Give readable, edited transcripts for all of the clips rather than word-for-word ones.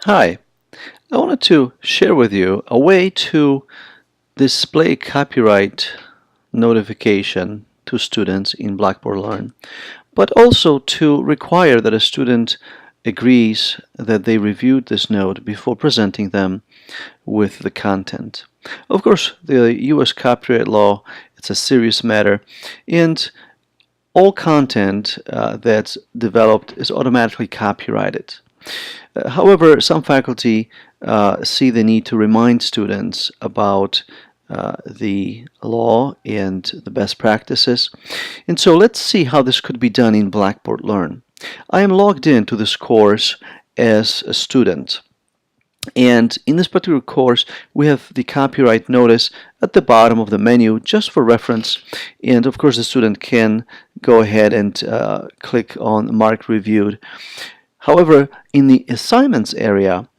Hi, I wanted to share with you a way to display copyright notification to students in Blackboard Learn, but also to require that a student agrees that they reviewed this note before presenting them with the content. Of course, the U.S. copyright law, it's a serious matter, and all content that's developed is automatically copyrighted. However, some faculty see the need to remind students about the law and the best practices. And so let's see how this could be done in Blackboard Learn. I am logged into this course as a student. And in this particular course, we have the copyright notice at the bottom of the menu just for reference. And of course, the student can go ahead and click on Mark Reviewed. However, in the assignments area,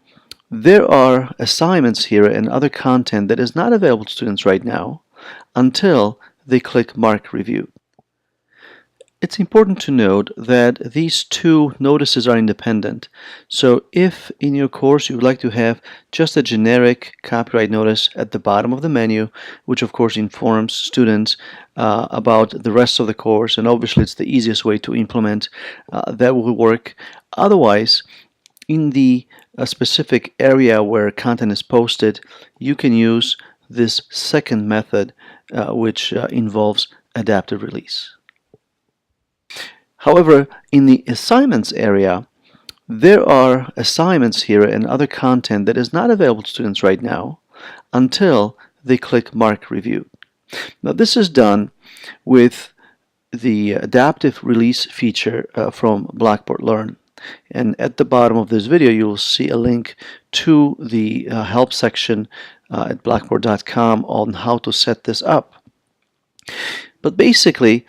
there are assignments here and other content that is not available to students right now until they click Mark Review. It's important to note that these two notices are independent. So if in your course you would like to have just a generic copyright notice at the bottom of the menu, which of course informs students about the rest of the course, and obviously it's the easiest way to implement, that will work. Otherwise, in the specific area where content is posted, you can use this second method, which involves adaptive release. However, in the assignments area, there are assignments here and other content that is not available to students right now until they click Mark Review. Now, this is done with the adaptive release feature from Blackboard Learn. And at the bottom of this video, you will see a link to the help section at blackboard.com on how to set this up. But basically,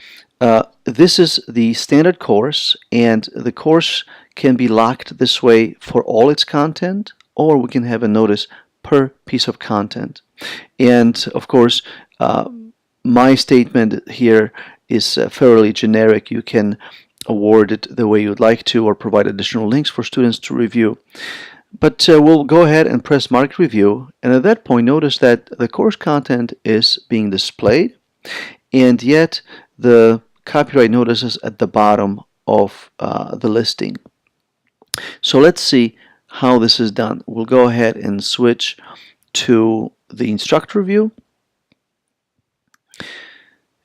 this is the standard course, and the course can be locked this way for all its content, or we can have a notice per piece of content. And of course, my statement here is fairly generic. You can award it the way you'd like to, or provide additional links for students to review. But we'll go ahead and press Mark Review, and at that point notice that the course content is being displayed, and yet the copyright notice is at the bottom of the listing. So let's see how this is done. We'll go ahead and switch to the instructor view.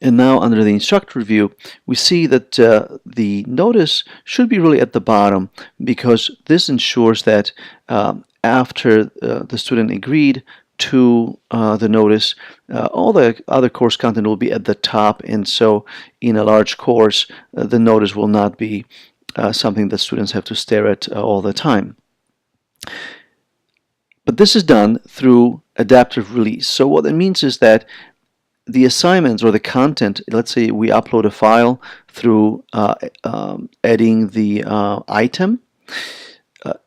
And now under the instructor view, we see that the notice should be really at the bottom, because this ensures that after the student agreed to the notice, all the other course content will be at the top, and so in a large course, the notice will not be something that students have to stare at all the time. But this is done through adaptive release. So what that means is that the assignments or the content, let's say we upload a file through adding the item,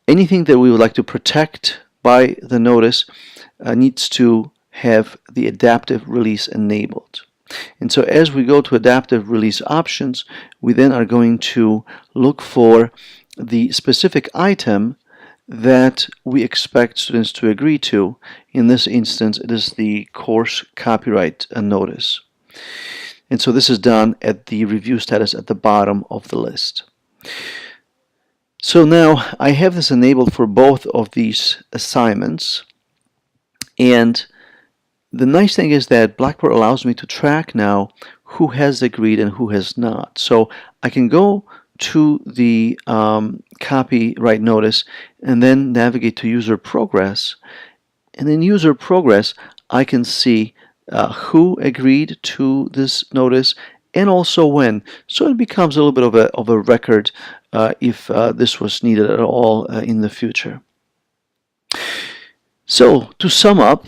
anything that we would like to protect by the notice needs to have the adaptive release enabled. And so as we go to adaptive release options, we then are going to look for the specific item that we expect students to agree to. In this instance, it is the course copyright notice. And so this is done at the review status at the bottom of the list. So now I have this enabled for both of these assignments. And the nice thing is that Blackboard allows me to track now who has agreed and who has not. So I can go to the copyright notice and then navigate to user progress. And in user progress, I can see who agreed to this notice and also when. So it becomes a little bit of a record if this was needed at all in the future. So to sum up,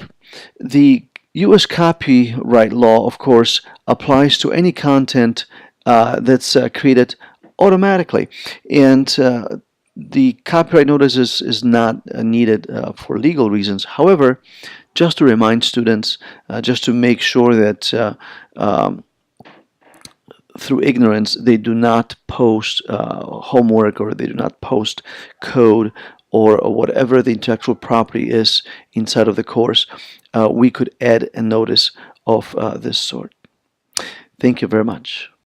the U.S. copyright law, of course, applies to any content that's created automatically, and the copyright notice is not needed for legal reasons. However, just to remind students, just to make sure that through ignorance they do not post homework, or they do not post code or whatever the intellectual property is inside of the course, we could add a notice of this sort. Thank you very much.